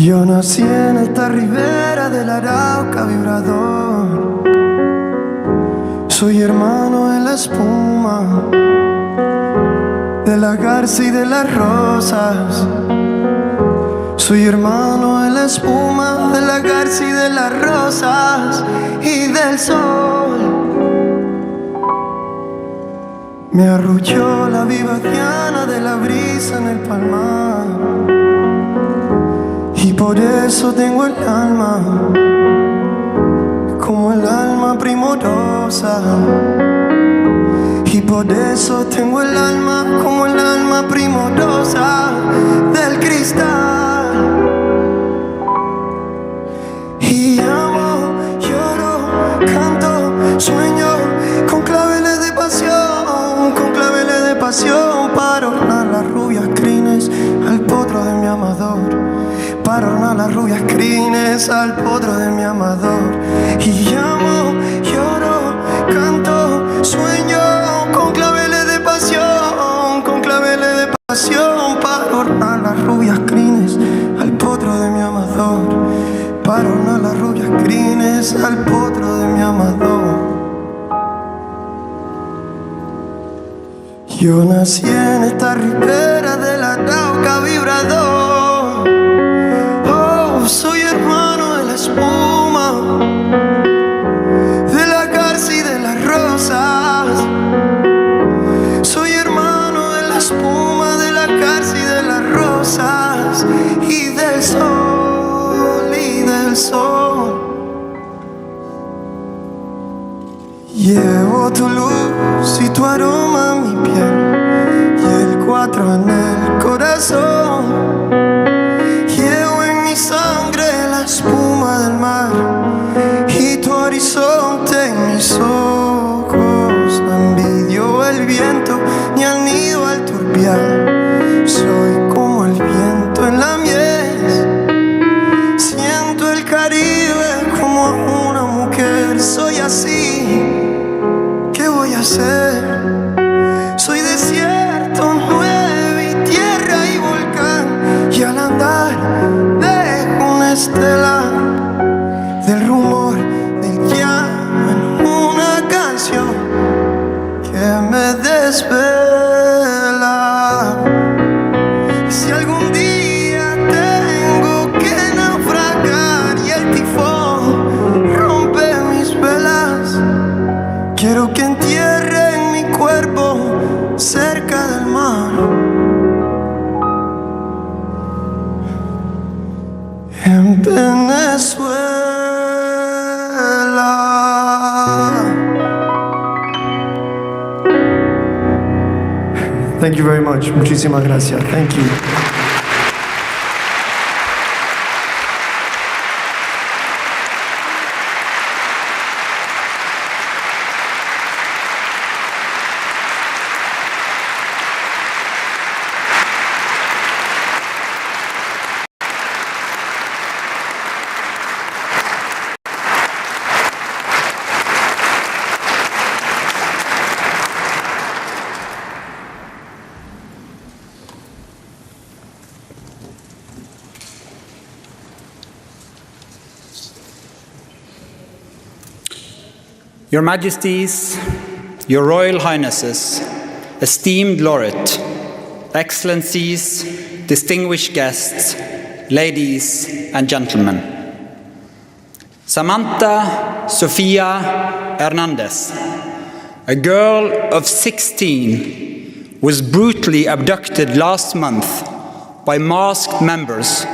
Yo nací en esta ribera del Arauca vibrador. Soy hermano de la espuma, de la garza y de las rosas. Soy hermano de la espuma, de la garza y de las rosas y del sol. Me arrulló la viva diana de la brisa en el palmar, y por eso tengo el alma como el alma primorosa. Y por eso tengo el alma como el alma primorosa del cristal. Y amo, lloro, canto, sueño con claveles de pasión para ornar las rubias crines al potro de mi amador. Para ornar las rubias crines al potro de mi amador. Y amo, lloro, canto, sueño con claveles de pasión para ornar las rubias crines al potro de mi amador. Para ornar las rubias crines al potro de mi amador. Yo nací en esta ribera del Arauca vibrador. Oh, soy hermano de la espuma, de la garza y de las rosas. Soy hermano de la espuma, de la garza y de las rosas y del sol, y del sol. Llevo tu luz y tu aroma en mi piel, y el 4 en el corazón. Llevo en mi sangre la espuma del mar y tu horizonte en mis ojos. No envidio el viento ni al nido al turbial. Soy como el viento en la miel. Siento el Caribe como una mujer. Soy así. ¿Qué voy a hacer? Soy desierto, nieve y tierra y volcán. Y al andar dejo una estela del rumor del llano en una canción que me desvela. Si algún día tengo que naufragar y el tifón rompe mis velas, quiero que entierren mi cuerpo cerca del mar. En Venezuela. Thank you very much. Muchísimas gracias. Thank you. Your Majesties, Your Royal Highnesses, esteemed laureate, Excellencies, distinguished guests, ladies and gentlemen. Samantha Sofia Hernandez, a girl of 16, was brutally abducted last month by masked members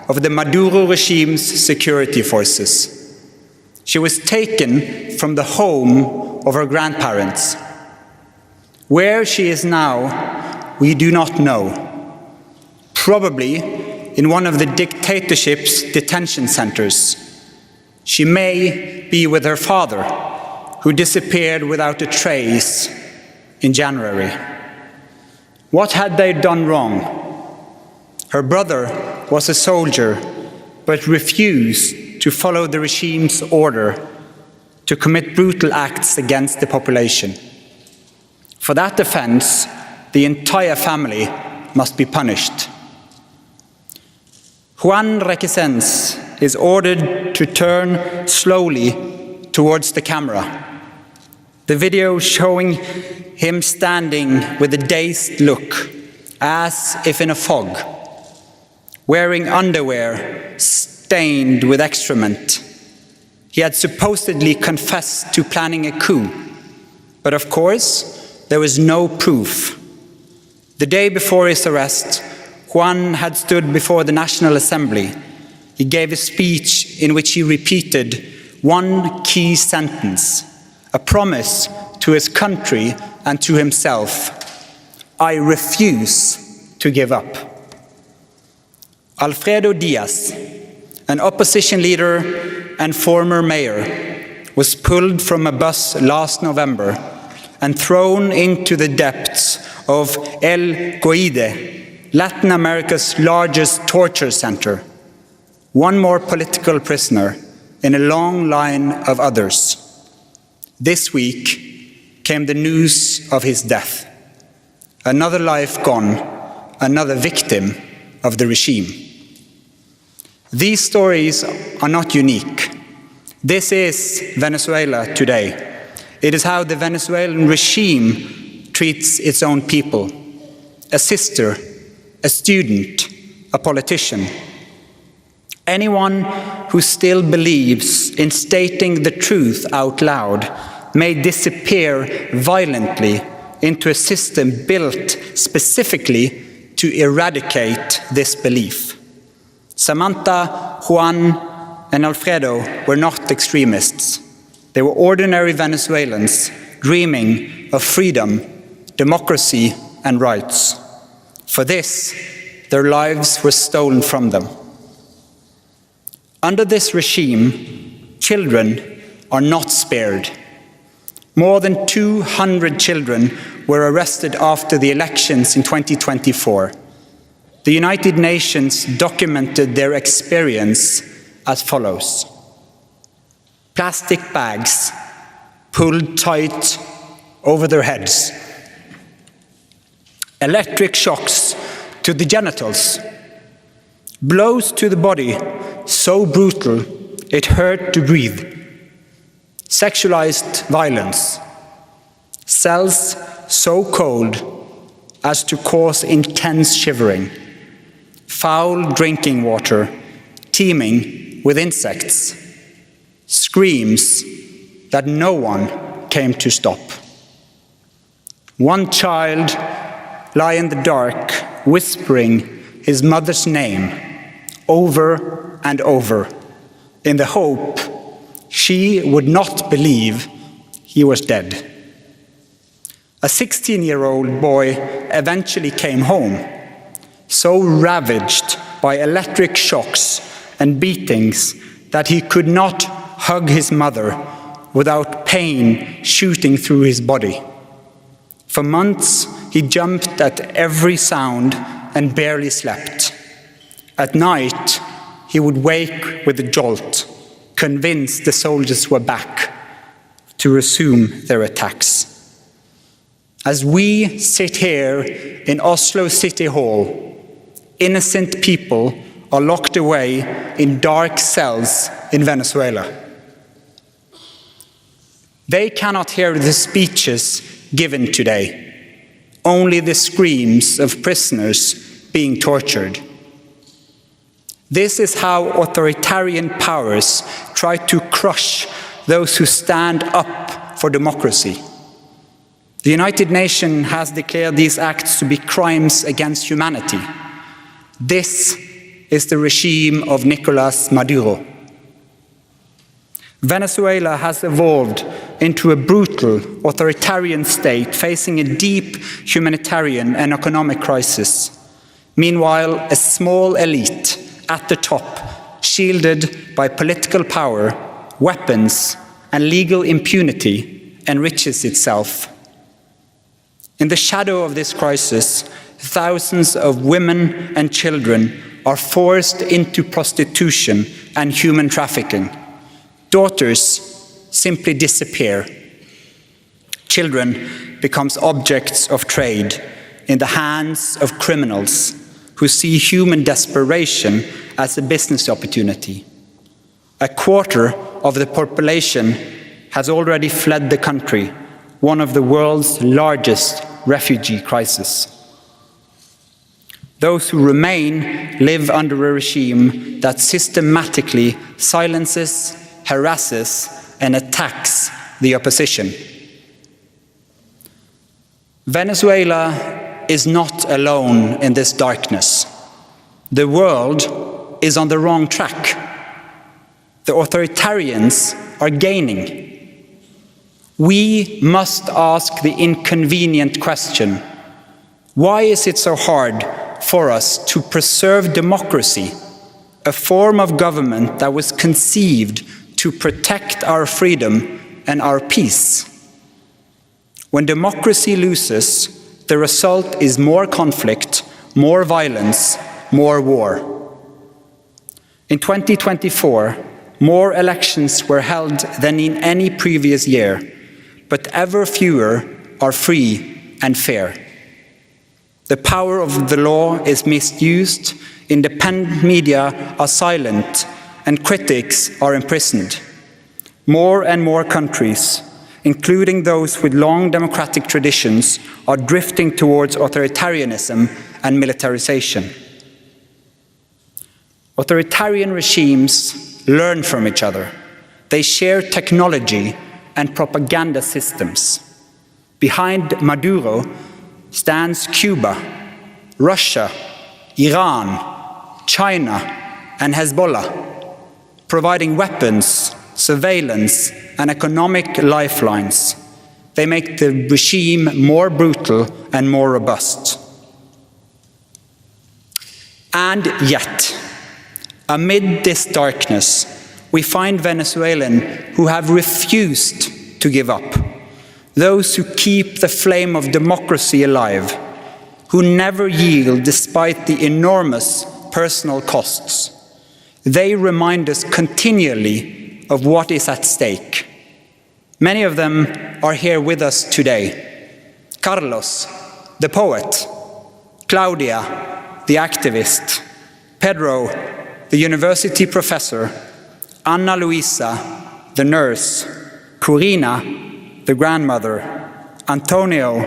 of the Maduro regime's security forces. She was taken from the home of her grandparents. Where she is now, we do not know. Probably in one of the dictatorship's detention centers. She may be with her father, who disappeared without a trace in January. What had they done wrong? Her brother was a soldier, but refused to follow the regime's order to commit brutal acts against the population. For that offense, the entire family must be punished. Juan Requesens is ordered to turn slowly towards the camera. The video showing him standing with a dazed look, as if in a fog, wearing underwear stained with excrement. He had supposedly confessed to planning a coup, but of course, there was no proof. The day before his arrest, Juan had stood before the National Assembly. He gave a speech in which he repeated one key sentence, a promise to his country and to himself: I refuse to give up. Alfredo Diaz, an opposition leader and former mayor, was pulled from a bus last November and thrown into the depths of El Coide, Latin America's largest torture center. One more political prisoner in a long line of others. This week came the news of his death. Another life gone, another victim of the regime. These stories are not unique. This is Venezuela today. It is how the Venezuelan regime treats its own people. A sister, a student, a politician. Anyone who still believes in stating the truth out loud may disappear violently into a system built specifically to eradicate this belief. Samantha, Juan, and Alfredo were not extremists. They were ordinary Venezuelans dreaming of freedom, democracy, and rights. For this, their lives were stolen from them. Under this regime, children are not spared. More than 200 children were arrested after the elections in 2024. The United Nations documented their experience as follows. Plastic bags pulled tight over their heads. Electric shocks to the genitals. Blows to the body so brutal it hurt to breathe. Sexualized violence. Cells so cold as to cause intense shivering. Foul drinking water teeming with insects. Screams that no one came to stop. One child lay in the dark, whispering his mother's name over and over, in the hope she would not believe he was dead. A 16-year-old boy eventually came home, so ravaged by electric shocks and beatings that he could not hug his mother without pain shooting through his body. For months, he jumped at every sound and barely slept. At night, he would wake with a jolt, convinced the soldiers were back to resume their attacks. As we sit here in Oslo City Hall, innocent people are locked away in dark cells in Venezuela. They cannot hear the speeches given today, only the screams of prisoners being tortured. This is how authoritarian powers try to crush those who stand up for democracy. The United Nations has declared these acts to be crimes against humanity. This is the regime of Nicolas Maduro. Venezuela has evolved into a brutal authoritarian state facing a deep humanitarian and economic crisis. Meanwhile, a small elite at the top, shielded by political power, weapons, and legal impunity, enriches itself. In the shadow of this crisis, thousands of women and children are forced into prostitution and human trafficking. Daughters simply disappear. Children become objects of trade in the hands of criminals, who see human desperation as a business opportunity. A quarter of the population has already fled the country, one of the world's largest refugee crises. Those who remain live under a regime that systematically silences, harasses, and attacks the opposition. Venezuela is not alone in this darkness. The world is on the wrong track. The authoritarians are gaining. We must ask the inconvenient question: why is it so hard for us to preserve democracy, a form of government that was conceived to protect our freedom and our peace? When democracy loses, the result is more conflict, more violence, more war. In 2024, more elections were held than in any previous year, but ever fewer are free and fair. The power of the law is misused, independent media are silent, and critics are imprisoned. More and more countries, including those with long democratic traditions, are drifting towards authoritarianism and militarization. Authoritarian regimes learn from each other. They share technology and propaganda systems. Behind Maduro stands Cuba, Russia, Iran, China, and Hezbollah, providing weapons, surveillance, and economic lifelines. They make the regime more brutal and more robust. And yet, amid this darkness, we find Venezuelans who have refused to give up, those who keep the flame of democracy alive, who never yield despite the enormous personal costs. They remind us continually of what is at stake. Many of them are here with us today. Carlos, the poet; Claudia, the activist; Pedro, the university professor; Ana Luisa, the nurse; Corina, the grandmother; Antonio,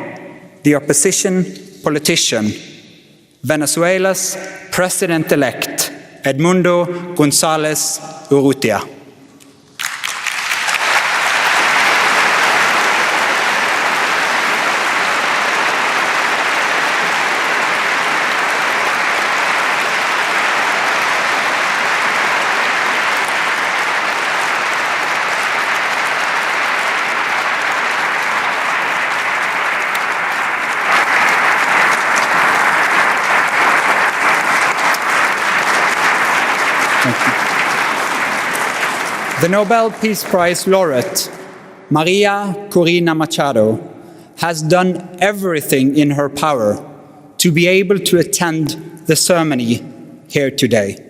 the opposition politician; Venezuela's president-elect, Edmundo González Urrutia. The Nobel Peace Prize laureate, Maria Corina Machado, has done everything in her power to be able to attend the ceremony here today,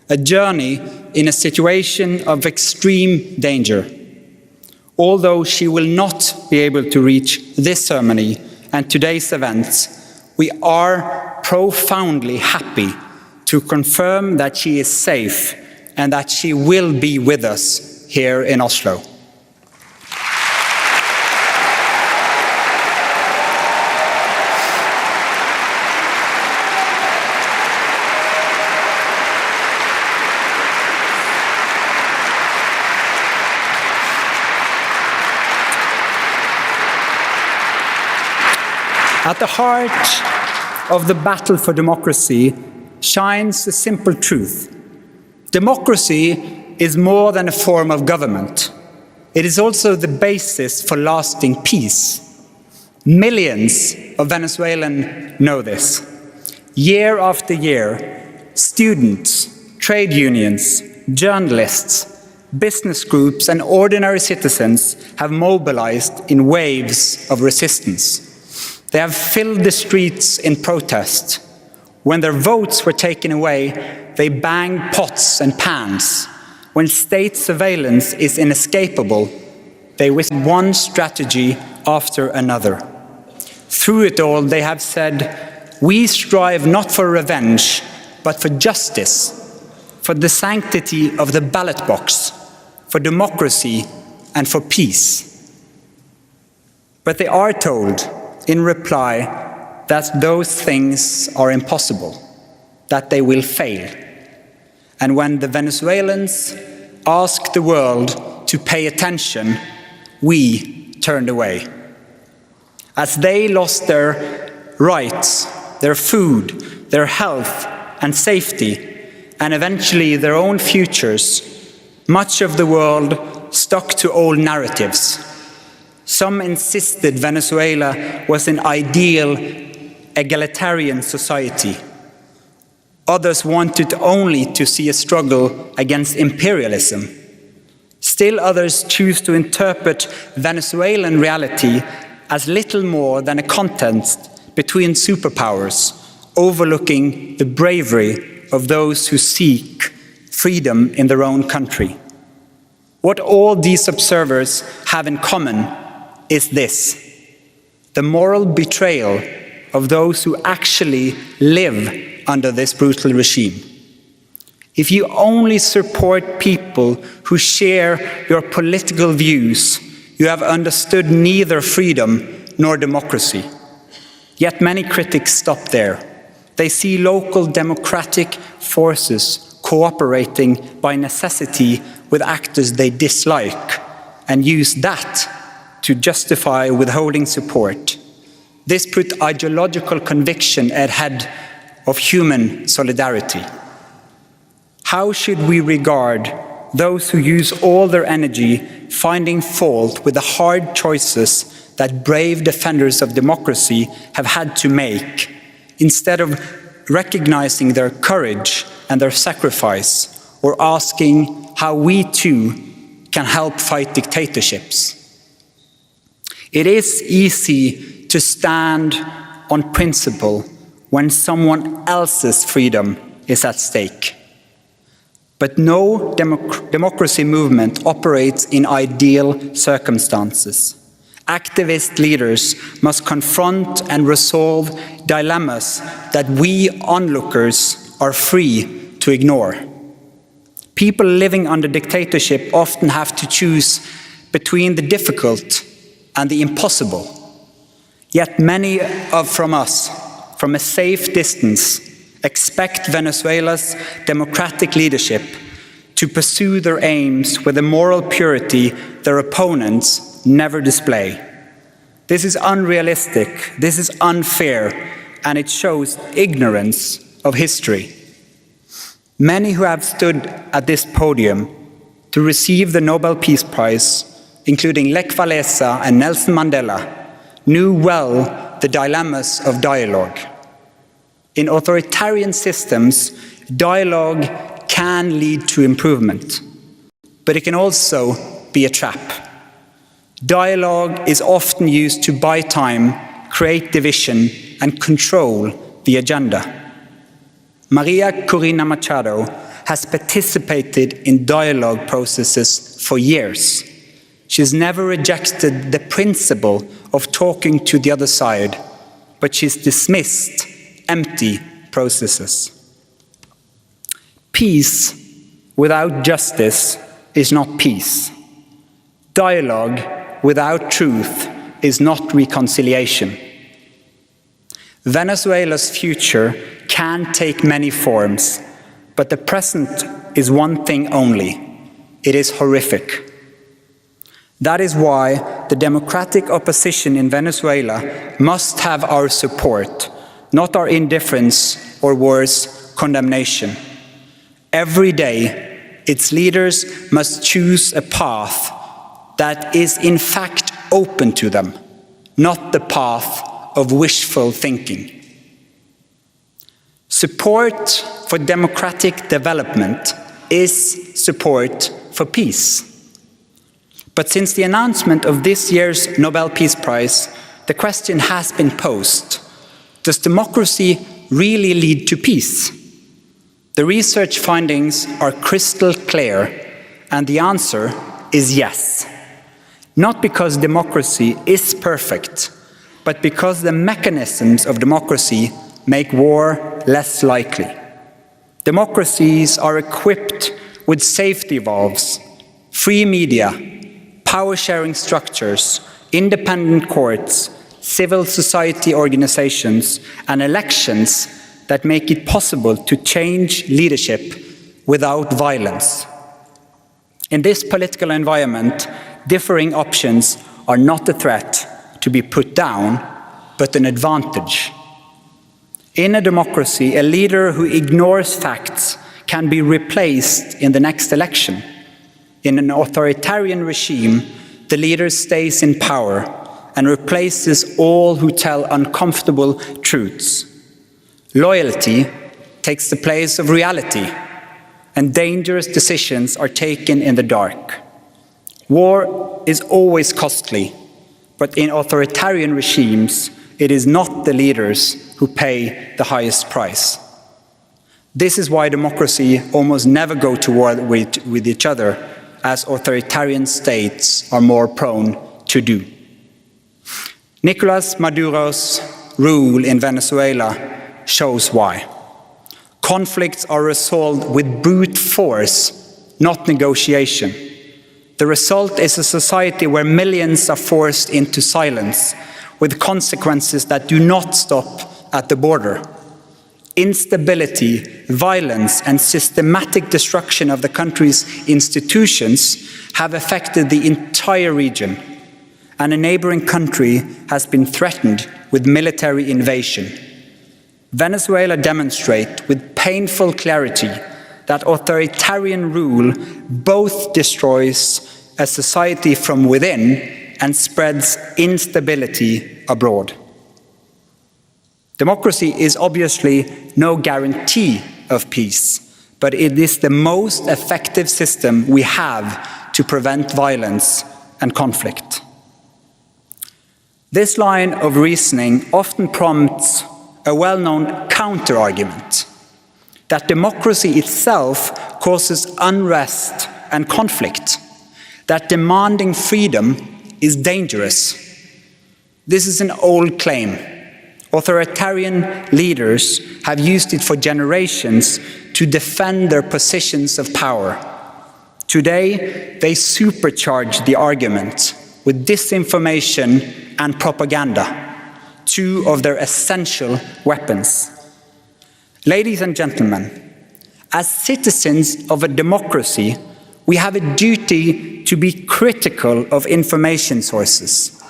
a journey in a situation of extreme danger. Although she will not be able to reach this ceremony and today's events, we are profoundly happy to confirm that she is safe and that she will be with us here in Oslo. At the heart of the battle for democracy shines a simple truth. Democracy is more than a form of government. It is also the basis for lasting peace. Millions of Venezuelans know this. Year after year, students, trade unions, journalists, business groups, and ordinary citizens have mobilized in waves of resistance. They have filled the streets in protest. When their votes were taken away, they banged pots and pans. When state surveillance is inescapable, they whisper one strategy after another. Through it all, they have said, we strive not for revenge, but for justice, for the sanctity of the ballot box, for democracy, and for peace. But they are told, in reply, that those things are impossible, that they will fail. And when the Venezuelans asked the world to pay attention, we turned away. As they lost their rights, their food, their health and safety, and eventually their own futures, much of the world stuck to old narratives. Some insisted Venezuela was an ideal egalitarian society. Others wanted only to see a struggle against imperialism. Still others choose to interpret Venezuelan reality as little more than a contest between superpowers, overlooking the bravery of those who seek freedom in their own country. What all these observers have in common is this: the moral betrayal of those who actually live under this brutal regime. If you only support people who share your political views, you have understood neither freedom nor democracy. Yet many critics stop there. They see local democratic forces cooperating by necessity with actors they dislike and use that to justify withholding support. This put ideological conviction ahead of human solidarity. How should we regard those who use all their energy finding fault with the hard choices that brave defenders of democracy have had to make, instead of recognizing their courage and their sacrifice, or asking how we too can help fight dictatorships? It is easy to stand on principle when someone else's freedom is at stake. But no democracy movement operates in ideal circumstances. Activist leaders must confront and resolve dilemmas that we onlookers are free to ignore. People living under dictatorship often have to choose between the difficult and the impossible. Yet many from us, from a safe distance, expect Venezuela's democratic leadership to pursue their aims with a moral purity their opponents never display. This is unrealistic, this is unfair, and it shows ignorance of history. Many who have stood at this podium to receive the Nobel Peace Prize, including Lech Walesa and Nelson Mandela, knew well the dilemmas of dialogue. In authoritarian systems, dialogue can lead to improvement, but it can also be a trap. Dialogue is often used to buy time, create division, and control the agenda. Maria Corina Machado has participated in dialogue processes for years. She's never rejected the principle of talking to the other side, but she's dismissed empty processes. Peace without justice is not peace. Dialogue without truth is not reconciliation. Venezuela's future can take many forms, but the present is one thing only. It is horrific. That is why the democratic opposition in Venezuela must have our support, not our indifference or worse, condemnation. Every day, its leaders must choose a path that is in fact open to them, not the path of wishful thinking. Support for democratic development is support for peace. But since the announcement of this year's Nobel Peace Prize, the question has been posed: does democracy really lead to peace? The research findings are crystal clear, and the answer is yes. Not because democracy is perfect, but because the mechanisms of democracy make war less likely. Democracies are equipped with safety valves, free media, power-sharing structures, independent courts, civil society organizations, and elections that make it possible to change leadership without violence. In this political environment, differing options are not a threat to be put down, but an advantage. In a democracy, a leader who ignores facts can be replaced in the next election. In an authoritarian regime, the leader stays in power and replaces all who tell uncomfortable truths. Loyalty takes the place of reality, and dangerous decisions are taken in the dark. War is always costly, but in authoritarian regimes, it is not the leaders who pay the highest price. This is why democracy almost never go to war with each other, as authoritarian states are more prone to do. Nicolas Maduro's rule in Venezuela shows why. Conflicts are resolved with brute force, not negotiation. The result is a society where millions are forced into silence, with consequences that do not stop at the border. Instability, violence, and systematic destruction of the country's institutions have affected the entire region, and a neighboring country has been threatened with military invasion. Venezuela demonstrates with painful clarity that authoritarian rule both destroys a society from within and spreads instability abroad. Democracy is obviously no guarantee of peace, but it is the most effective system we have to prevent violence and conflict. This line of reasoning often prompts a well-known counter-argument, that democracy itself causes unrest and conflict, that demanding freedom is dangerous. This is an old claim. Authoritarian leaders have used it for generations to defend their positions of power. Today, they supercharge the argument with disinformation and propaganda, two of their essential weapons. Ladies and gentlemen, as citizens of a democracy, we have a duty to be critical of information sources.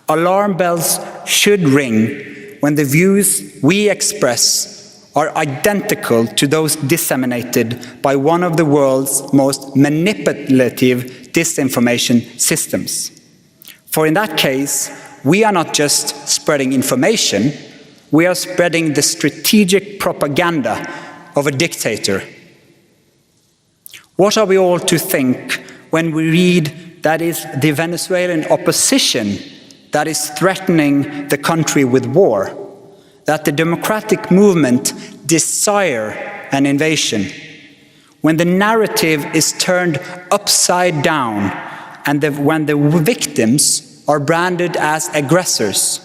Alarm bells should ring when the views we express are identical to those disseminated by one of the world's most manipulative disinformation systems. For in that case, we are not just spreading information, we are spreading the strategic propaganda of a dictator. What are we all to think when we read that is the Venezuelan opposition that is threatening the country with war, that the democratic movement desire an invasion, when the narrative is turned upside down and when the victims are branded as aggressors?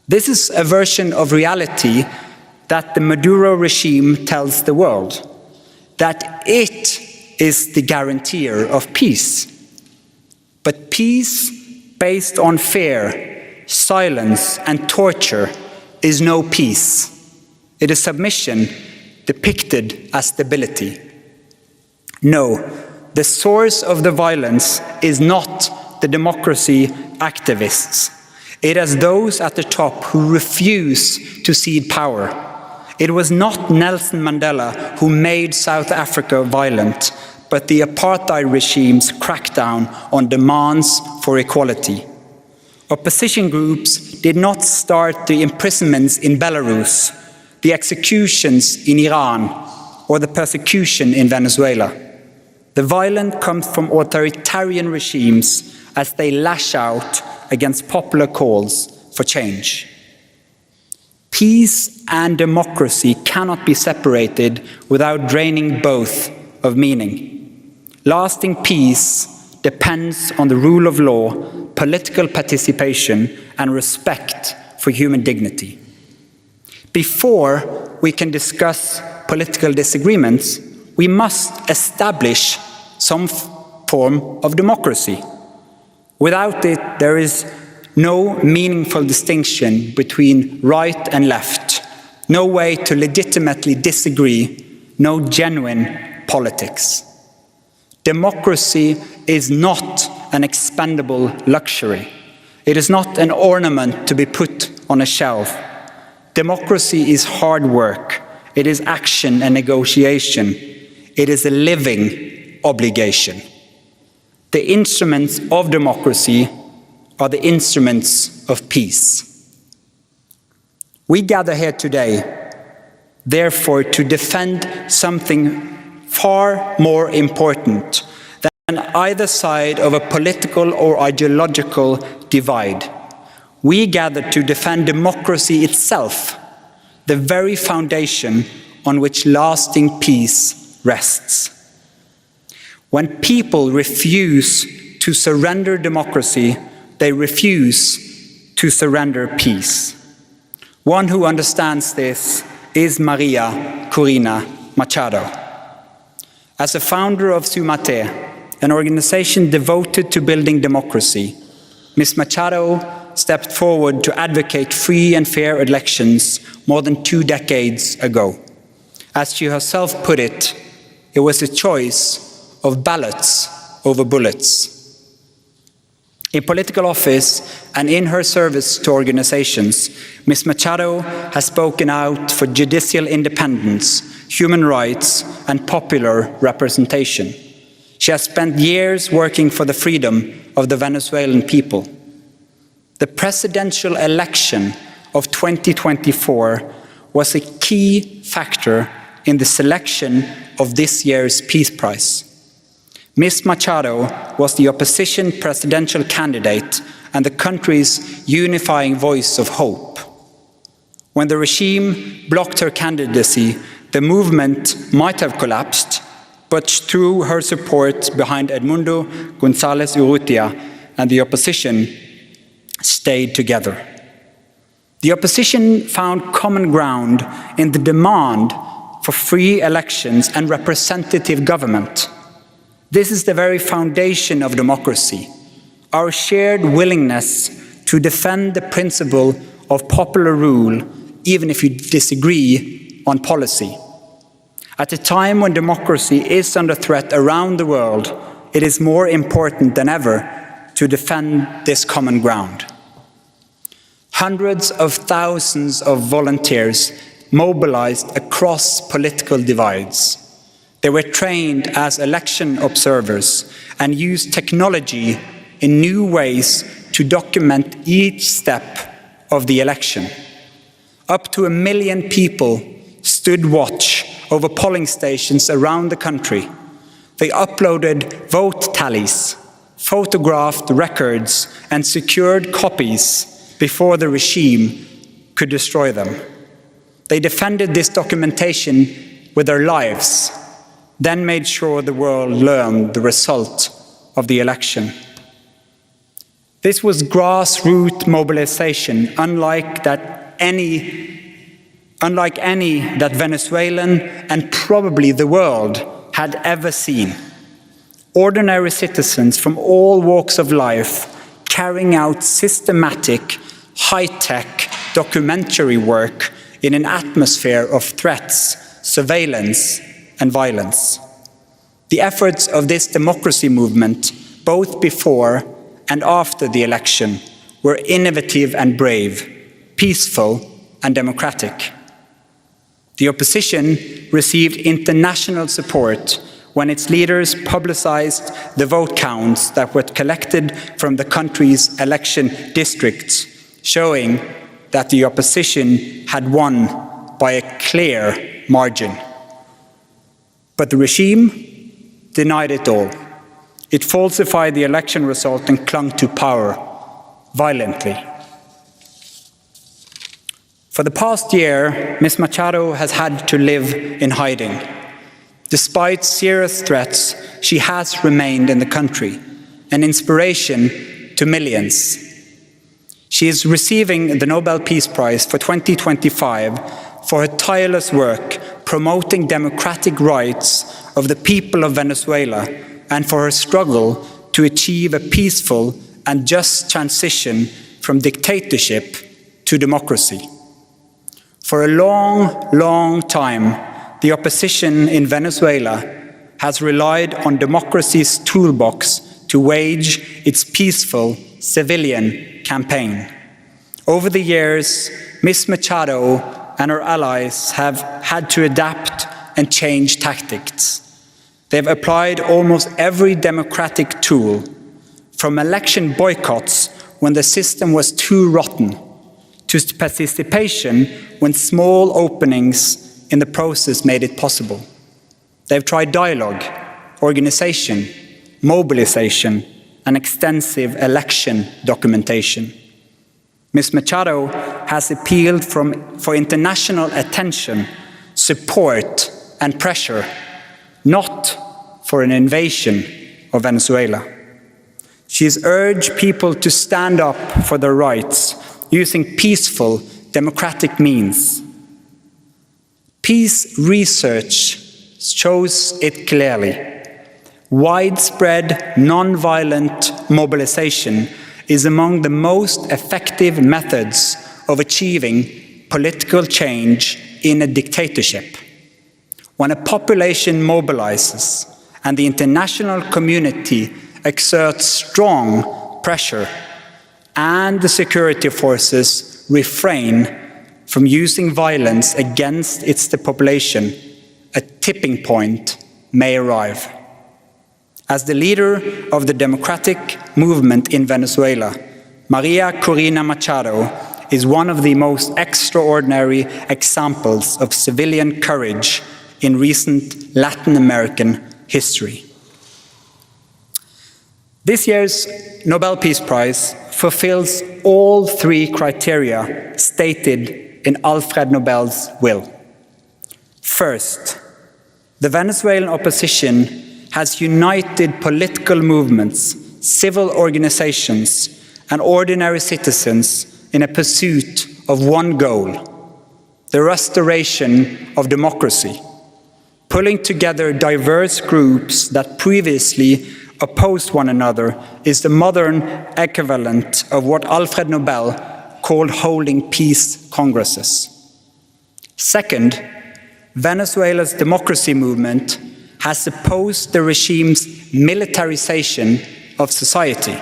This is a version of reality that the Maduro regime tells the world, that it is the guarantor of peace. But peace based on fear, silence, and torture is no peace. It is submission depicted as stability. No, the source of the violence is not the democracy activists. It is those at the top who refuse to cede power. It was not Nelson Mandela who made South Africa violent, but the apartheid regime's crackdown on demands for equality. Opposition groups did not start the imprisonments in Belarus, the executions in Iran, or the persecution in Venezuela. The violence comes from authoritarian regimes as they lash out against popular calls for change. Peace and democracy cannot be separated without draining both of meaning. Lasting peace depends on the rule of law, political participation, and respect for human dignity. Before we can discuss political disagreements, we must establish some form of democracy. Without it, there is no meaningful distinction between right and left, no way to legitimately disagree, no genuine politics. Democracy is not an expendable luxury. It is not an ornament to be put on a shelf. Democracy is hard work. It is action and negotiation. It is a living obligation. The instruments of democracy are the instruments of peace. We gather here today, therefore, to defend something far more important than either side of a political or ideological divide. We gather to defend democracy itself, the very foundation on which lasting peace rests. When people refuse to surrender democracy, they refuse to surrender peace. One who understands this is Maria Corina Machado. As a founder of Sumate, an organization devoted to building democracy, Ms. Machado stepped forward to advocate free and fair elections more than 2 decades ago. As she herself put it, it was a choice of ballots over bullets. In political office and in her service to organizations, Ms. Machado has spoken out for judicial independence, human rights, and popular representation. She has spent years working for the freedom of the Venezuelan people. The presidential election of 2024 was a key factor in the selection of this year's Peace Prize. Ms. Machado was the opposition presidential candidate and the country's unifying voice of hope. When the regime blocked her candidacy, the movement might have collapsed, but through her support behind Edmundo González Urrutia and the opposition stayed together. The opposition found common ground in the demand for free elections and representative government. This is the very foundation of democracy, our shared willingness to defend the principle of popular rule, even if you disagree on policy. At a time when democracy is under threat around the world, it is more important than ever to defend this common ground. Hundreds of thousands of volunteers mobilized across political divides. They were trained as election observers and used technology in new ways to document each step of the election. Up to 1 million people stood watch over polling stations around the country. They uploaded vote tallies, photographed records, and secured copies before the regime could destroy them. They defended this documentation with their lives, then made sure the world learned the result of the election. This was grassroots mobilization, unlike any that Venezuelan and probably the world had ever seen. Ordinary citizens from all walks of life carrying out systematic, high-tech documentary work in an atmosphere of threats, surveillance, and violence. The efforts of this democracy movement, both before and after the election, were innovative and brave, peaceful and democratic. The opposition received international support when its leaders publicized the vote counts that were collected from the country's election districts, showing that the opposition had won by a clear margin. But the regime denied it all. It falsified the election result and clung to power violently. For the past year, Ms. Machado has had to live in hiding. Despite serious threats, she has remained in the country, an inspiration to millions. She is receiving the Nobel Peace Prize for 2025 for her tireless work promoting democratic rights of the people of Venezuela and for her struggle to achieve a peaceful and just transition from dictatorship to democracy. For a long time, the opposition in Venezuela has relied on democracy's toolbox to wage its peaceful civilian campaign. Over the years, Ms. Machado and her allies have had to adapt and change tactics. They've applied almost every democratic tool, from election boycotts when the system was too rotten, to participation when small openings in the process made it possible. They've tried dialogue, organization, mobilization, and extensive election documentation. Ms. Machado has appealed for international attention, support, and pressure, not for an invasion of Venezuela. She's urged people to stand up for their rights using peaceful, democratic means. Peace research shows it clearly. Widespread, non-violent mobilization is among the most effective methods of achieving political change in a dictatorship. When a population mobilizes and the international community exerts strong pressure and the security forces refrain from using violence against the population, a tipping point may arrive. As the leader of the democratic movement in Venezuela, Maria Corina Machado is one of the most extraordinary examples of civilian courage in recent Latin American history. This year's Nobel Peace Prize fulfills all three criteria stated in Alfred Nobel's will. First, the Venezuelan opposition has united political movements, civil organizations, and ordinary citizens in a pursuit of one goal: the restoration of democracy, pulling together diverse groups that previously opposed one another is the modern equivalent of what Alfred Nobel called holding peace congresses. Second, Venezuela's democracy movement has opposed the regime's militarization of society.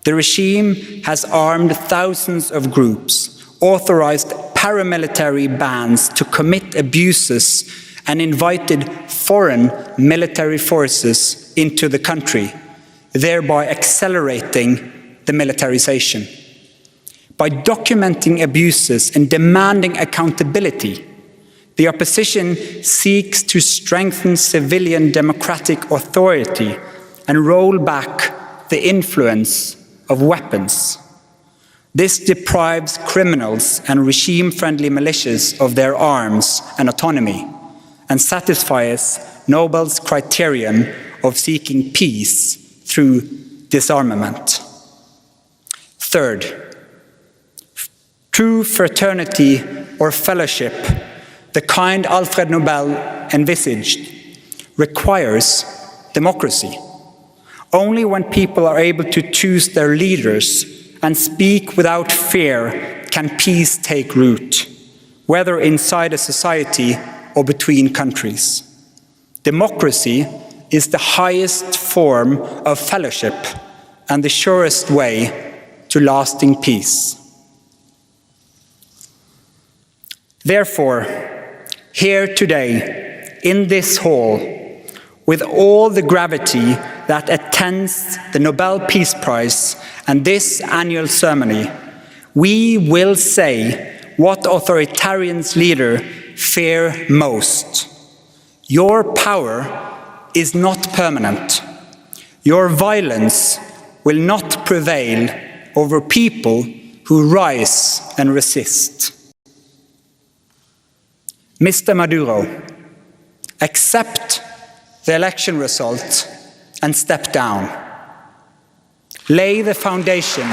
The regime has armed thousands of groups, authorized paramilitary bands to commit abuses, and invited foreign military forces into the country, thereby accelerating the militarization. By documenting abuses and demanding accountability, the opposition seeks to strengthen civilian democratic authority and roll back the influence of weapons. This deprives criminals and regime-friendly militias of their arms and autonomy, and satisfies Nobel's criterion of seeking peace through disarmament. Third, true fraternity or fellowship, the kind Alfred Nobel envisaged, requires democracy. Only when people are able to choose their leaders and speak without fear can peace take root, whether inside a society or between countries. Democracy is the highest form of fellowship and the surest way to lasting peace. Therefore, here today, in this hall, with all the gravity that attends the Nobel Peace Prize and this annual ceremony, we will say what authoritarian's leader fear most. Your power is not permanent. Your violence will not prevail over people who rise and resist. Mr. Maduro, accept the election result and step down. Lay the foundation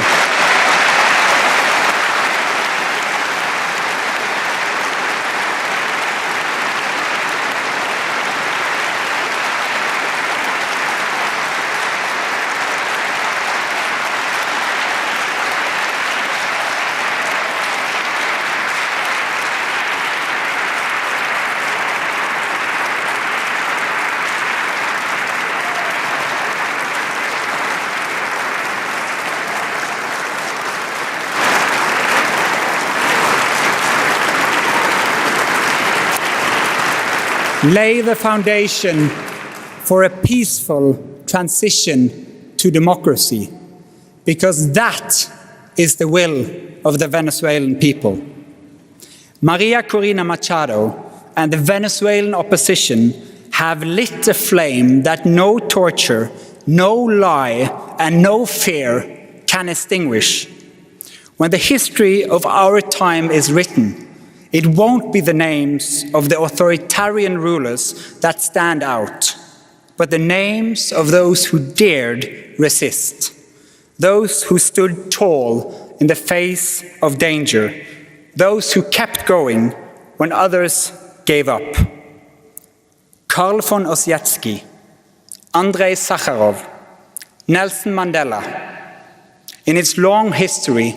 lay the foundation for a peaceful transition to democracy, because that is the will of the Venezuelan people. Maria Corina Machado and the Venezuelan opposition have lit a flame that no torture, no lie, and no fear can extinguish. When the history of our time is written, it won't be the names of the authoritarian rulers that stand out, but the names of those who dared resist, those who stood tall in the face of danger, those who kept going when others gave up. Karl von Ossietzky, Andrei Sakharov, Nelson Mandela. In its long history,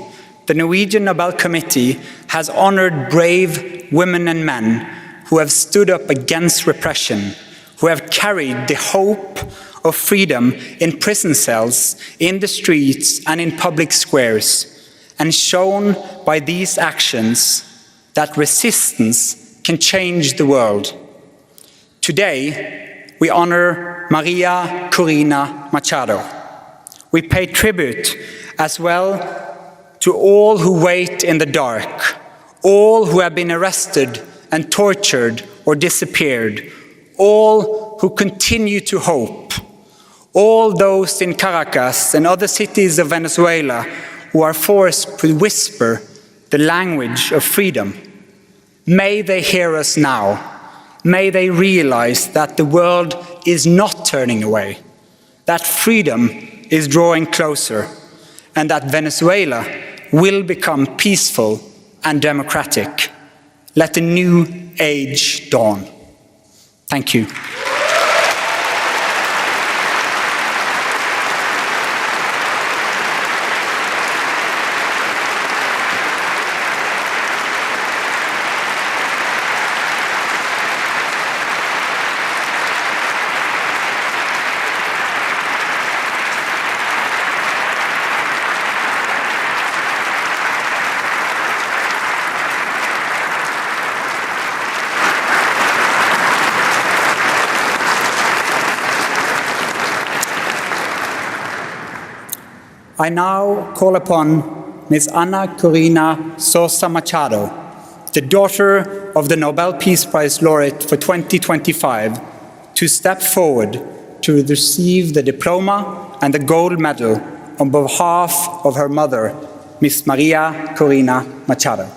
the Norwegian Nobel Committee has honored brave women and men who have stood up against repression, who have carried the hope of freedom in prison cells, in the streets, and in public squares, and shown by these actions that resistance can change the world. Today, we honor Maria Corina Machado. We pay tribute as well to all who wait in the dark, all who have been arrested and tortured or disappeared, all who continue to hope, all those in Caracas and other cities of Venezuela who are forced to whisper the language of freedom. May they hear us now. May they realize that the world is not turning away, that freedom is drawing closer, and that Venezuela will become peaceful and democratic. Let a new age dawn. Thank you. I now call upon Ms. Ana Corina Sosa Machado, the daughter of the Nobel Peace Prize laureate for 2025, to step forward to receive the diploma and the gold medal on behalf of her mother, Ms. Maria Corina Machado.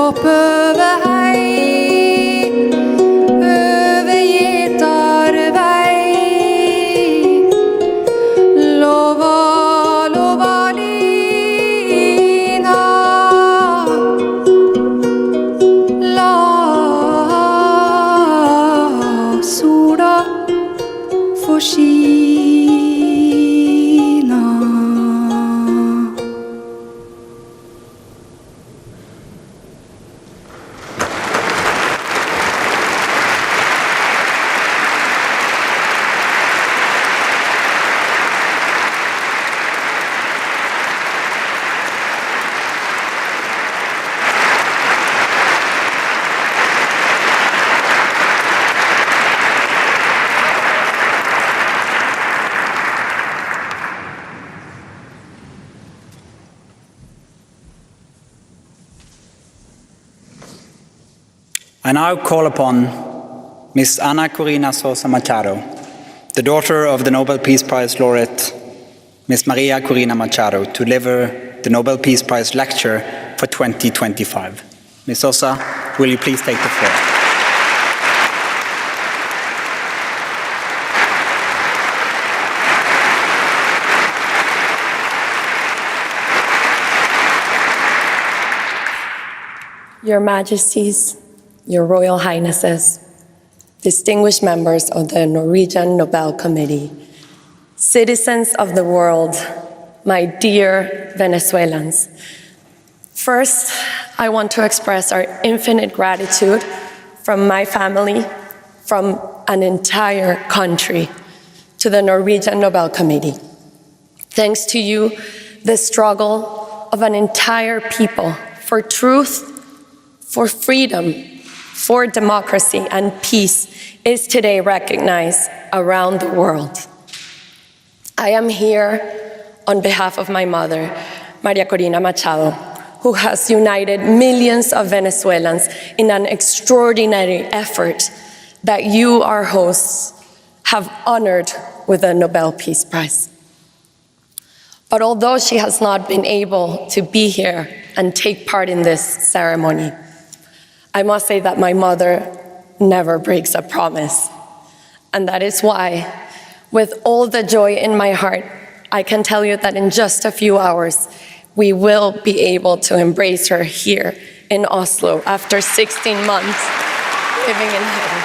kropp över hej, över getarväg. Lova, lova lina, la sola får skina. I now call upon Ms. Ana Corina Machado, the daughter of the Nobel Peace Prize laureate, Ms. Maria Corina Machado, to deliver the Nobel Peace Prize lecture for 2025. Ms. Sosa, will you please take the floor? Your Majesties, Your Royal Highnesses, distinguished members of the Norwegian Nobel Committee, citizens of the world, my dear Venezuelans. First, I want to express our infinite gratitude from my family, from an entire country, to the Norwegian Nobel Committee. Thanks to you, the struggle of an entire people for truth, for freedom, for democracy and peace is today recognized around the world. I am here on behalf of my mother, Maria Corina Machado, who has united millions of Venezuelans in an extraordinary effort that you, our hosts, have honored with the Nobel Peace Prize. But although she has not been able to be here and take part in this ceremony, I must say that my mother never breaks a promise. And that is why, with all the joy in my heart, I can tell you that in just a few hours, we will be able to embrace her here in Oslo after 16 months living in heaven.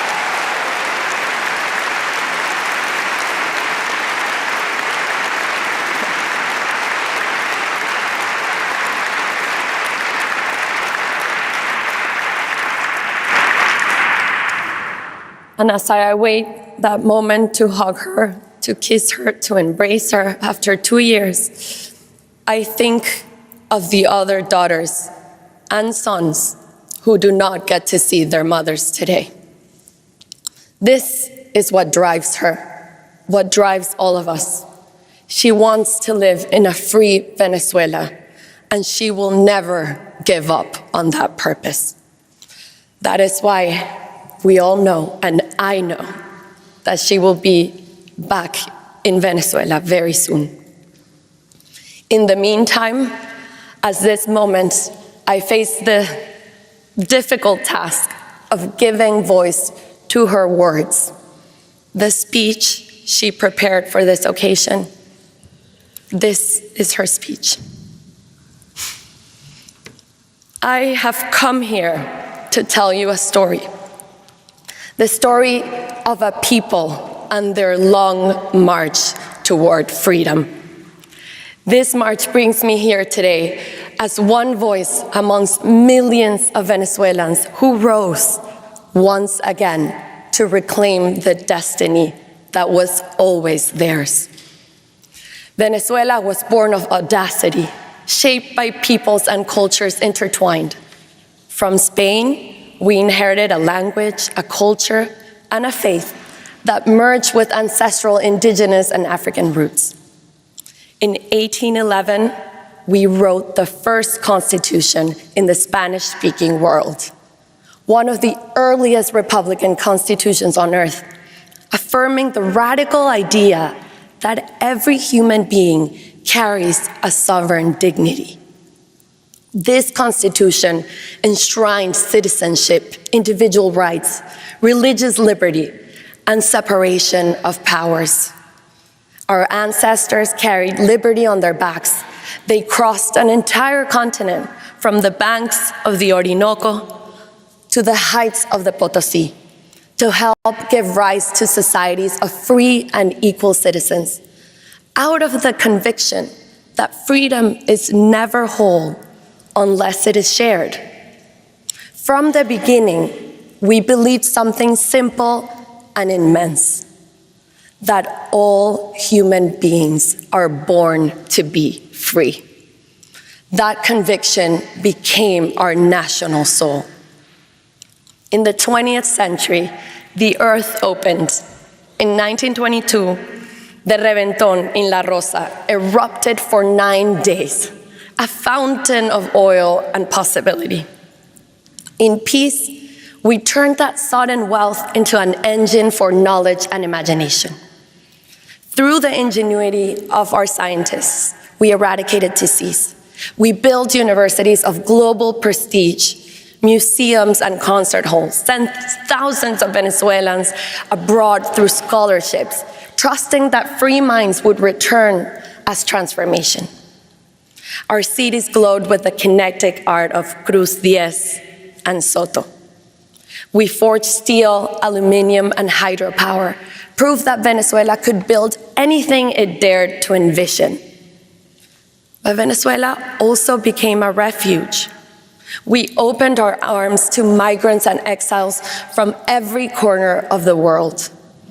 And as I await that moment to hug her, to kiss her, to embrace her after 2 years, I think of the other daughters and sons who do not get to see their mothers today. This is what drives her, what drives all of us. She wants to live in a free Venezuela, and she will never give up on that purpose. That is why we all know, and I know, that she will be back in Venezuela very soon. In the meantime, at this moment, I face the difficult task of giving voice to her words. The speech she prepared for this occasion. This is her speech. I have come here to tell you a story. The story of a people and their long march toward freedom. This march brings me here today as one voice amongst millions of Venezuelans who rose once again to reclaim the destiny that was always theirs. Venezuela was born of audacity, shaped by peoples and cultures intertwined. From Spain, we inherited a language, a culture, and a faith that merged with ancestral indigenous and African roots. In 1811, we wrote the first constitution in the Spanish-speaking world, one of the earliest republican constitutions on earth, affirming the radical idea that every human being carries a sovereign dignity. This constitution enshrined citizenship, individual rights, religious liberty, and separation of powers. Our ancestors carried liberty on their backs. They crossed an entire continent from the banks of the Orinoco to the heights of the Potosí to help give rise to societies of free and equal citizens, out of the conviction that freedom is never whole unless it is shared. From the beginning, we believed something simple and immense, that all human beings are born to be free. That conviction became our national soul. In the 20th century, the earth opened. In 1922, the Reventón in La Rosa erupted for 9 days, a fountain of oil and possibility. In peace, we turned that sudden wealth into an engine for knowledge and imagination. Through the ingenuity of our scientists, we eradicated disease. We built universities of global prestige, museums and concert halls, sent thousands of Venezuelans abroad through scholarships, trusting that free minds would return as transformation. Our cities glowed with the kinetic art of Cruz Diez and Soto. We forged steel, aluminum, and hydropower, proof that Venezuela could build anything it dared to envision. But Venezuela also became a refuge. We opened our arms to migrants and exiles from every corner of the world.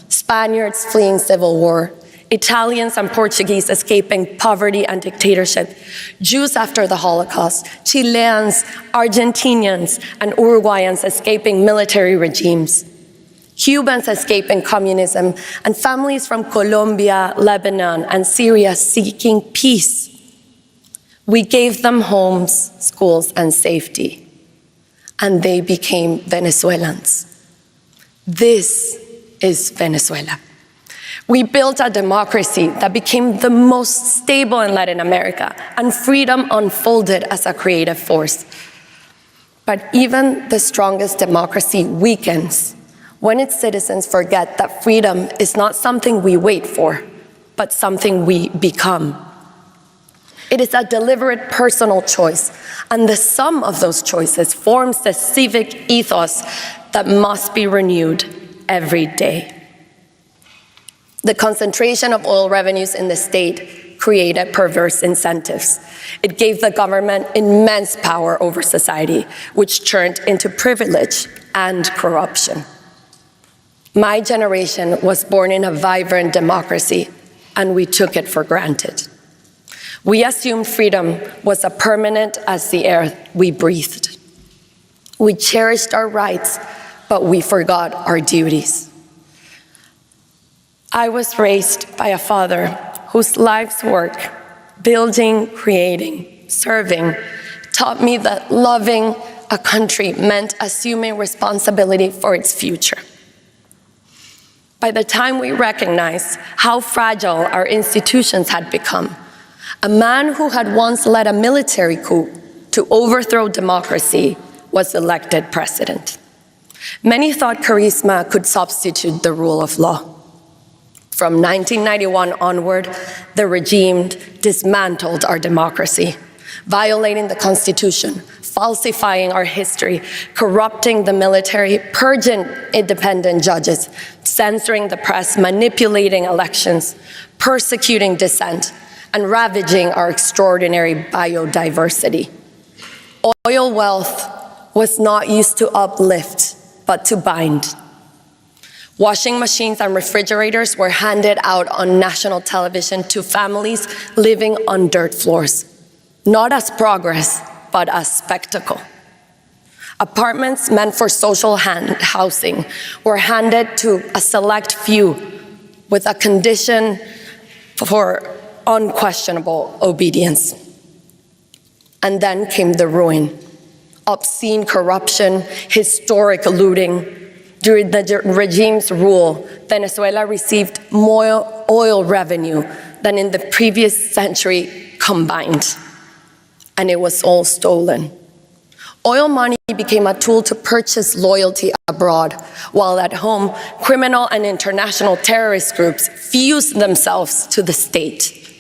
Spaniards fleeing civil war, Italians and Portuguese escaping poverty and dictatorship, Jews after the Holocaust, Chileans, Argentinians, and Uruguayans escaping military regimes, Cubans escaping communism, and families from Colombia, Lebanon, and Syria seeking peace. We gave them homes, schools, and safety, and they became Venezuelans. This is Venezuela. We built a democracy that became the most stable in Latin America, and freedom unfolded as a creative force. But even the strongest democracy weakens when its citizens forget that freedom is not something we wait for, but something we become. It is a deliberate personal choice, and the sum of those choices forms the civic ethos that must be renewed every day. The concentration of oil revenues in the state created perverse incentives. It gave the government immense power over society, which turned into privilege and corruption. My generation was born in a vibrant democracy, and we took it for granted. We assumed freedom was as permanent as the air we breathed. We cherished our rights, but we forgot our duties. I was raised by a father whose life's work, building, creating, serving, taught me that loving a country meant assuming responsibility for its future. By the time we recognized how fragile our institutions had become, a man who had once led a military coup to overthrow democracy was elected president. Many thought charisma could substitute the rule of law. From 1991 onward, the regime dismantled our democracy, violating the Constitution, falsifying our history, corrupting the military, purging independent judges, censoring the press, manipulating elections, persecuting dissent, and ravaging our extraordinary biodiversity. Oil wealth was not used to uplift, but to bind. Washing machines and refrigerators were handed out on national television to families living on dirt floors, not as progress, but as spectacle. Apartments meant for social housing were handed to a select few with a condition for unquestionable obedience. And then came the ruin, obscene corruption, historic looting. During the regime's rule, Venezuela received more oil revenue than in the previous century combined. and it was all stolen. Oil money became a tool to purchase loyalty abroad, while at home, criminal and international terrorist groups fused themselves to the state.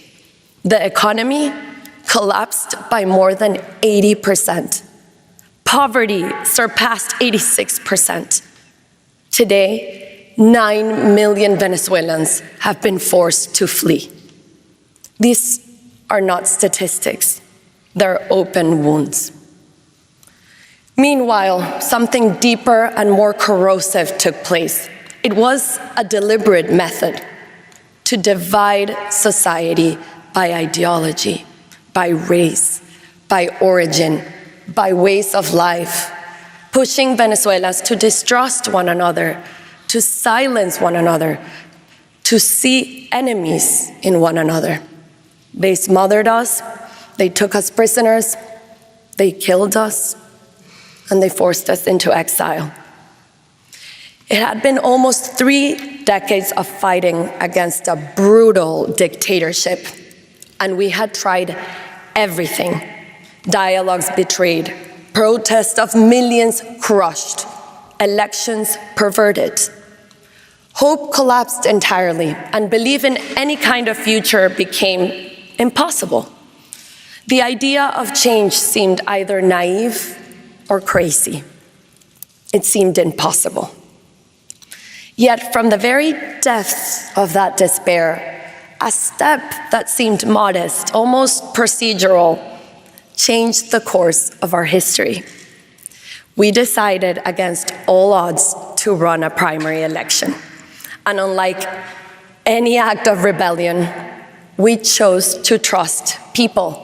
The economy collapsed by more than 80%. Poverty surpassed 86%. Today, 9 million Venezuelans have been forced to flee. These are not statistics, they're open wounds. Meanwhile, something deeper and more corrosive took place. It was a deliberate method to divide society by ideology, by race, by origin, by ways of life, pushing Venezuelans to distrust one another, to silence one another, to see enemies in one another. They smothered us, they took us prisoners, they killed us, and they forced us into exile. It had been almost 3 decades of fighting against a brutal dictatorship, and we had tried everything. Dialogues betrayed, protests of millions crushed, elections perverted. Hope collapsed entirely, and belief in any kind of future became impossible. The idea of change seemed either naive or crazy. It seemed impossible. Yet from the very depths of that despair, a step that seemed modest, almost procedural, changed the course of our history. We decided against all odds to run a primary election. And unlike any act of rebellion, we chose to trust people,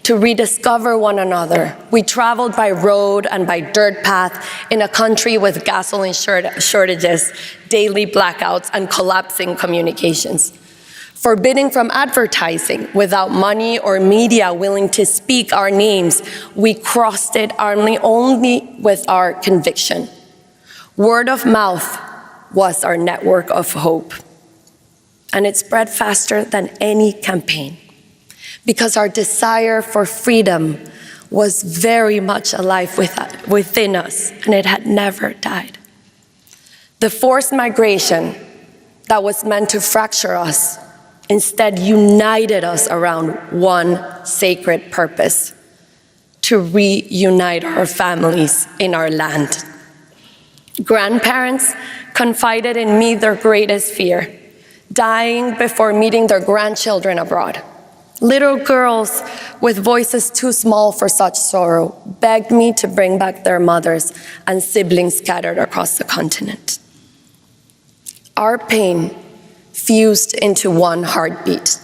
to rediscover one another. We traveled by road and by dirt path in a country with gasoline shortages, daily blackouts, and collapsing communications. Forbidding from advertising, without money or media willing to speak our names, we crossed it only with our conviction. Word of mouth was our network of hope. And it spread faster than any campaign, because our desire for freedom was very much alive within us, and it had never died. The forced migration that was meant to fracture us instead united us around one sacred purpose: to reunite our families in our land. Grandparents confided in me their greatest fear: dying before meeting their grandchildren abroad. Little girls with voices too small for such sorrow begged me to bring back their mothers and siblings scattered across the continent. Our pain fused into one heartbeat: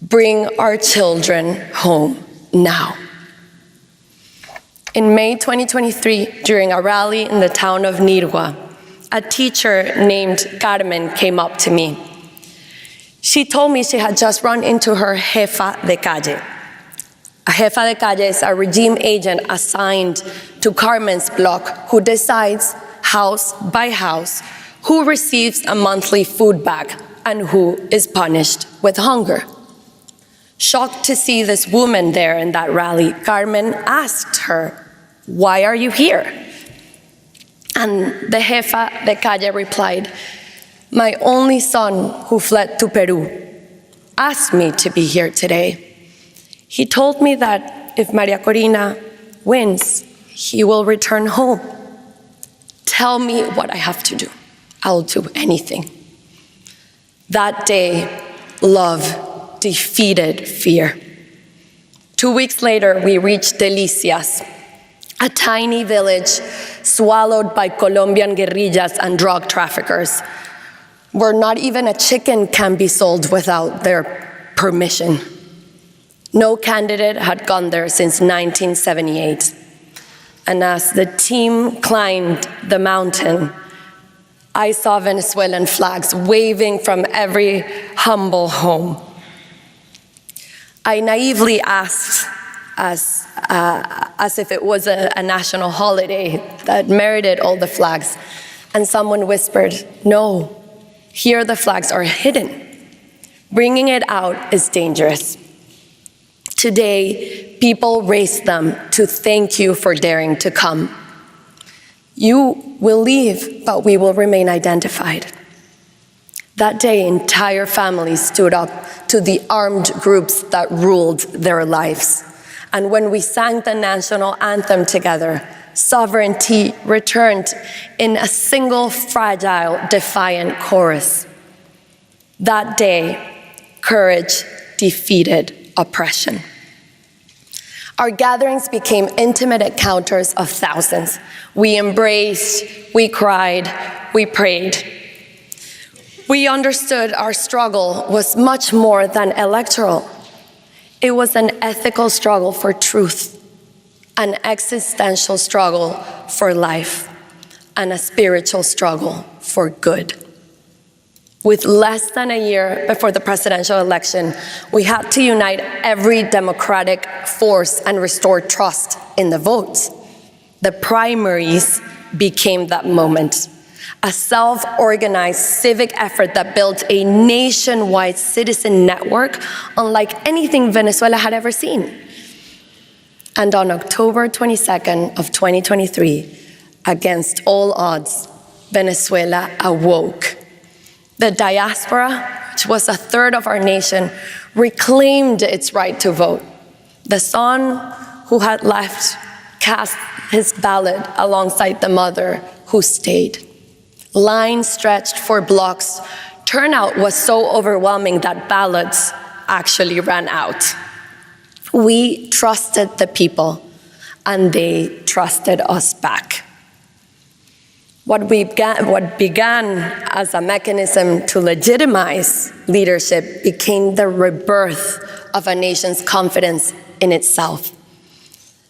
bring our children home now. In May 2023, during a rally in the town of Nirgua, a teacher named Carmen came up to me. She told me she had just run into her jefa de calle. A jefa de calle is a regime agent assigned to Carmen's block who decides, house by house, who receives a monthly food bag and who is punished with hunger. Shocked to see this woman there in that rally, Carmen asked her, "Why are you here?" And the jefa de calle replied, "My only son, who fled to Peru, asked me to be here today. He told me that if Maria Corina wins, he will return home. Tell me what I have to do. I'll do anything." That day, love defeated fear. 2 weeks later, we reached Delicias, a tiny village swallowed by Colombian guerrillas and drug traffickers, where not even a chicken can be sold without their permission. No candidate had gone there since 1978. And as the team climbed the mountain, I saw Venezuelan flags waving from every humble home. I naively asked, as if it was a national holiday that merited all the flags, and someone whispered, "No, here the flags are hidden. Bringing it out is dangerous." Today, people raise them to thank you for daring to come. You will leave, but we will remain identified. That day, entire families stood up to the armed groups that ruled their lives. And when we sang the national anthem together, sovereignty returned in a single fragile, defiant chorus. That day, courage defeated oppression. Our gatherings became intimate encounters of thousands. We embraced, we cried, we prayed. We understood our struggle was much more than electoral. It was an ethical struggle for truth, an existential struggle for life, and a spiritual struggle for good. With less than a year before the presidential election, we had to unite every democratic force and restore trust in the votes. The primaries became that moment, a self-organized civic effort that built a nationwide citizen network unlike anything Venezuela had ever seen. And on October 22nd of 2023, against all odds, Venezuela awoke. The diaspora, which was a third of our nation, reclaimed its right to vote. The son who had left cast his ballot alongside the mother who stayed. Lines stretched for blocks. Turnout was so overwhelming that ballots actually ran out. We trusted the people, and they trusted us back. What began as a mechanism to legitimize leadership became the rebirth of a nation's confidence in itself.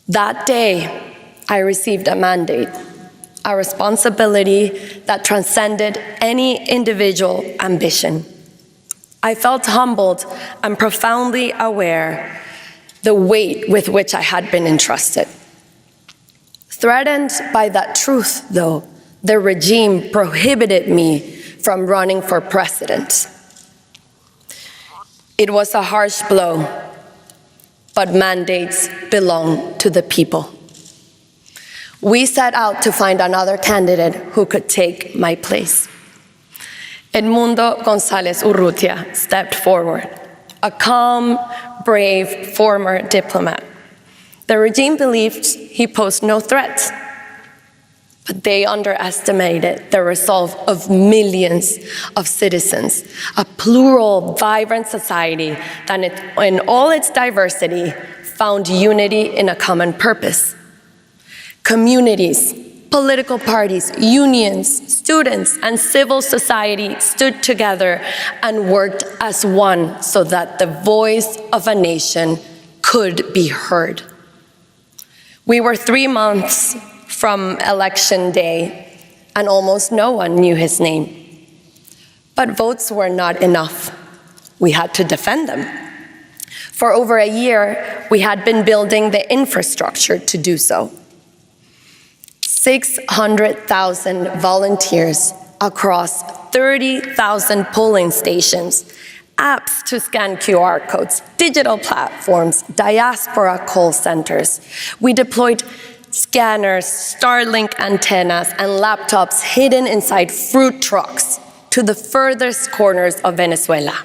That day, I received a mandate, a responsibility that transcended any individual ambition. I felt humbled and profoundly aware the weight with which I had been entrusted. Threatened by that truth, though, the regime prohibited me from running for president. It was a harsh blow, but mandates belong to the people. We set out to find another candidate who could take my place. Edmundo González Urrutia stepped forward, a calm, brave former diplomat. The regime believed he posed no threat, but they underestimated the resolve of millions of citizens, a plural, vibrant society that in all its diversity found unity in a common purpose. Communities, political parties, unions, students, and civil society stood together and worked as one so that the voice of a nation could be heard. We were 3 months from election day, and almost no one knew his name. But votes were not enough. We had to defend them. For over a year, we had been building the infrastructure to do so. 600,000 volunteers across 30,000 polling stations, apps to scan QR codes, digital platforms, diaspora call centers. We deployed scanners, Starlink antennas, and laptops hidden inside fruit trucks to the furthest corners of Venezuela.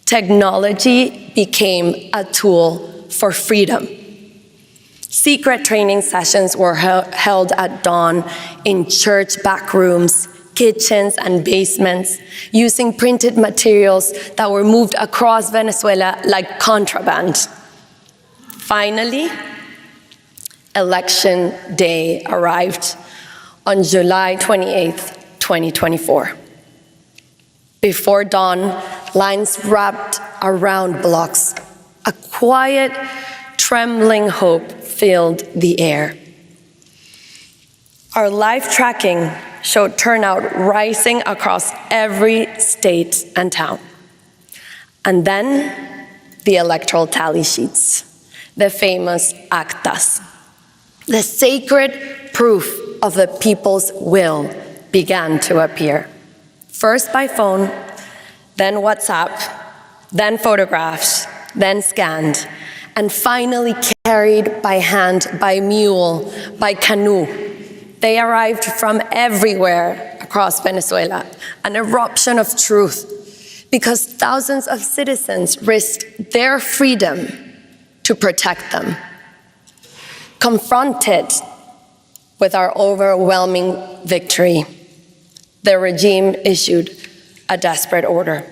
Technology became a tool for freedom. Secret training sessions were held at dawn in church back rooms, kitchens, and basements, using printed materials that were moved across Venezuela like contraband. Finally, election day arrived on July 28th, 2024. Before dawn, lines wrapped around blocks. A quiet, trembling hope filled the air. Our live tracking showed turnout rising across every state and town. And then the electoral tally sheets, the famous actas. The sacred proof of the people's will began to appear. First by phone, then WhatsApp, then photographs, then scanned. and finally carried by hand, by mule, by canoe. They arrived from everywhere across Venezuela, an eruption of truth, because thousands of citizens risked their freedom to protect them. Confronted with our overwhelming victory, the regime issued a desperate order.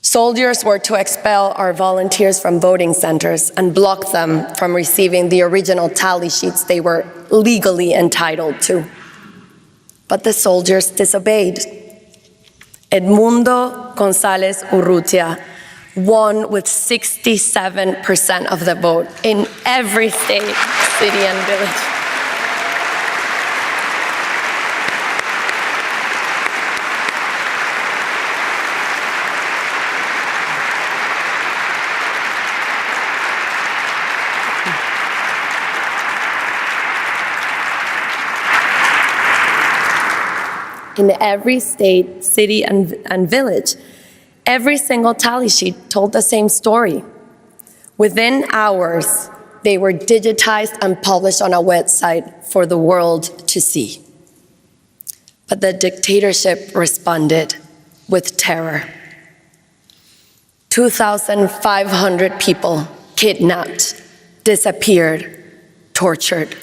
Soldiers were to expel our volunteers from voting centers and block them from receiving the original tally sheets they were legally entitled to. But the soldiers disobeyed. Edmundo González Urrutia won with 67% of the vote in every state, city, and village. In every state, city, and village, every single tally sheet told the same story. Within hours, they were digitized and published on a website for the world to see. But the dictatorship responded with terror. 2,500 people kidnapped, disappeared, tortured,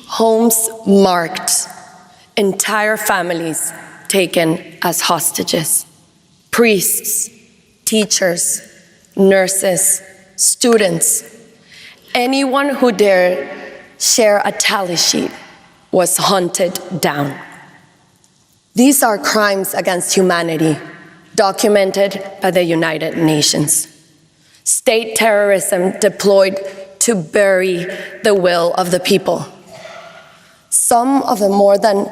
homes marked, entire families taken as hostages. Priests, teachers, nurses, students, anyone who dared share a tally sheet was hunted down. These are crimes against humanity, documented by the United Nations. State terrorism deployed to bury the will of the people. Some of the more than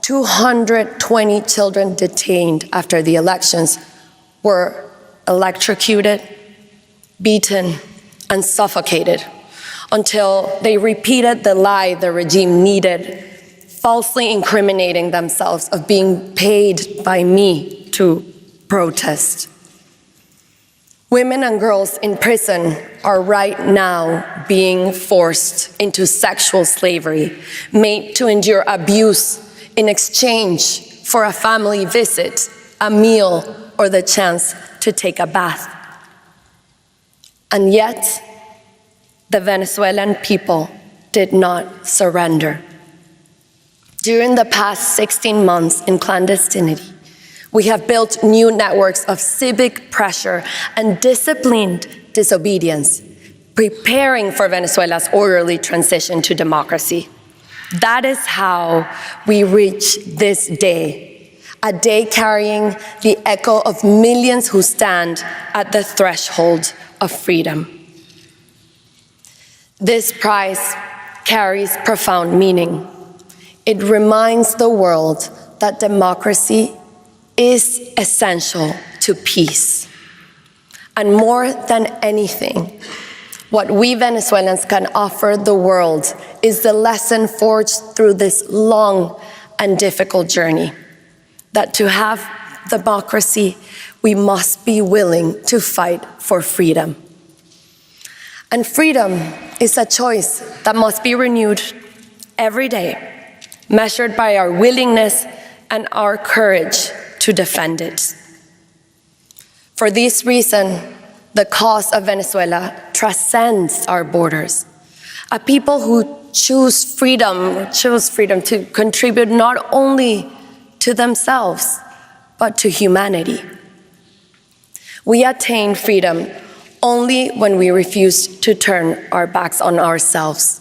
220 children detained after the elections were electrocuted, beaten, and suffocated until they repeated the lie the regime needed, falsely incriminating themselves of being paid by me to protest. Women and girls in prison are right now being forced into sexual slavery, made to endure abuse in exchange for a family visit, a meal, or the chance to take a bath. And yet, the Venezuelan people did not surrender. During the past 16 months in clandestinity, we have built new networks of civic pressure and disciplined disobedience, preparing for Venezuela's orderly transition to democracy. That is how we reach this day, a day carrying the echo of millions who stand at the threshold of freedom. This prize carries profound meaning. It reminds the world that democracy is essential to peace. And more than anything, what we Venezuelans can offer the world is the lesson forged through this long and difficult journey, that to have democracy, we must be willing to fight for freedom. And freedom is a choice that must be renewed every day, measured by our willingness and our courage to defend it. For this reason, the cause of Venezuela transcends our borders. A people who choose freedom to contribute not only to themselves, but to humanity. We attain freedom only when we refuse to turn our backs on ourselves,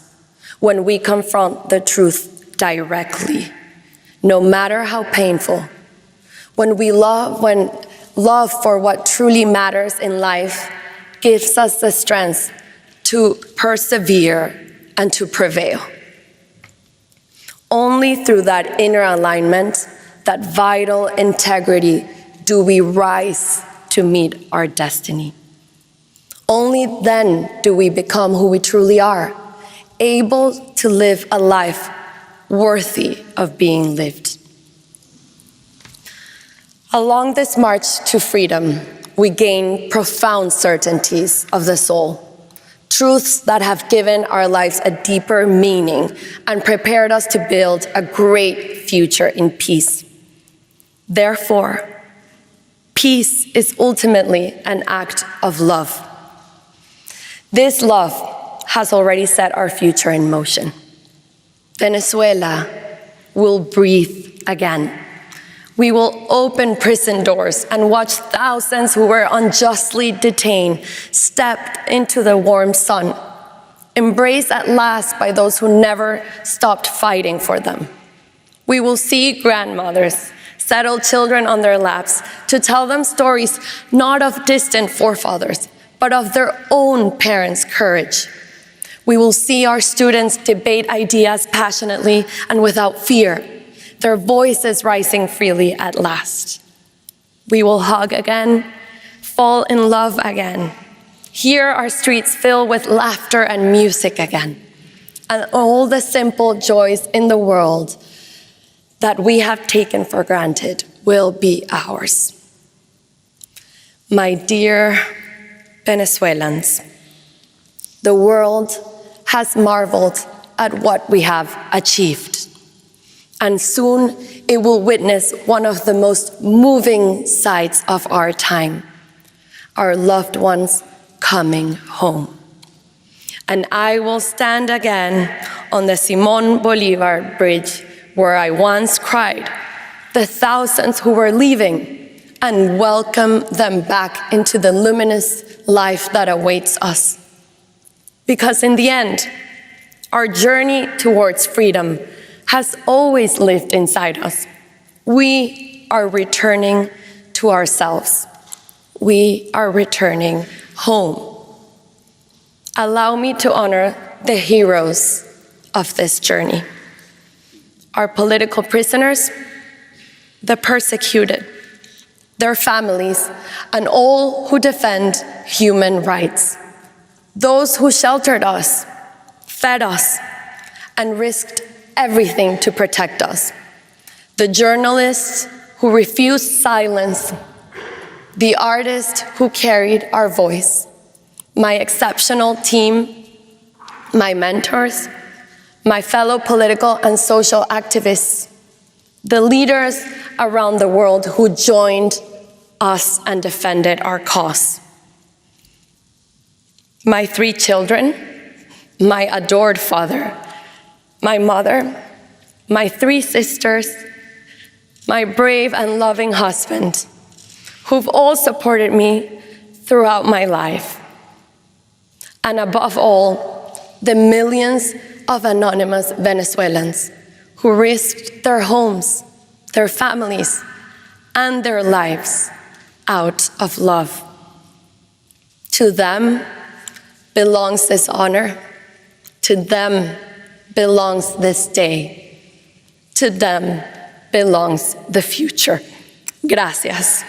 when we confront the truth directly, no matter how painful, when love for what truly matters in life gives us the strength to persevere and to prevail. Only through that inner alignment, that vital integrity, do we rise to meet our destiny. Only then do we become who we truly are, able to live a life worthy of being lived. Along this march to freedom, we gain profound certainties of the soul. truths that have given our lives a deeper meaning and prepared us to build a great future in peace. Therefore, peace is ultimately an act of love. This love has already set our future in motion. Venezuela will breathe again. We will open prison doors and watch thousands who were unjustly detained step into the warm sun, embraced at last by those who never stopped fighting for them. We will see grandmothers settle children on their laps to tell them stories not of distant forefathers, but of their own parents' courage. We will see our students debate ideas passionately and without fear, their voices rising freely at last. We will hug again, fall in love again, hear our streets fill with laughter and music again, and all the simple joys in the world that we have taken for granted will be ours. My dear Venezuelans, the world has marveled at what we have achieved. And soon it will witness one of the most moving sights of our time, our loved ones coming home. And I will stand again on the Simón Bolívar Bridge where I once cried, the thousands who were leaving, and welcome them back into the luminous life that awaits us. Because in the end, our journey towards freedom has always lived inside us. We are returning to ourselves. We are returning home. Allow me to honor the heroes of this journey. Our political prisoners, the persecuted, their families, and all who defend human rights. Those who sheltered us, fed us, and risked everything to protect us. The journalists who refused silence, the artists who carried our voice, my exceptional team, my mentors, my fellow political and social activists, the leaders around the world who joined us and defended our cause. My 3 children, my adored father, my mother, my 3 sisters, my brave and loving husband, who've all supported me throughout my life. And above all, the millions of anonymous Venezuelans who risked their homes, their families, and their lives out of love. To them belongs this honor. To them belongs this day. To them belongs the future. Gracias.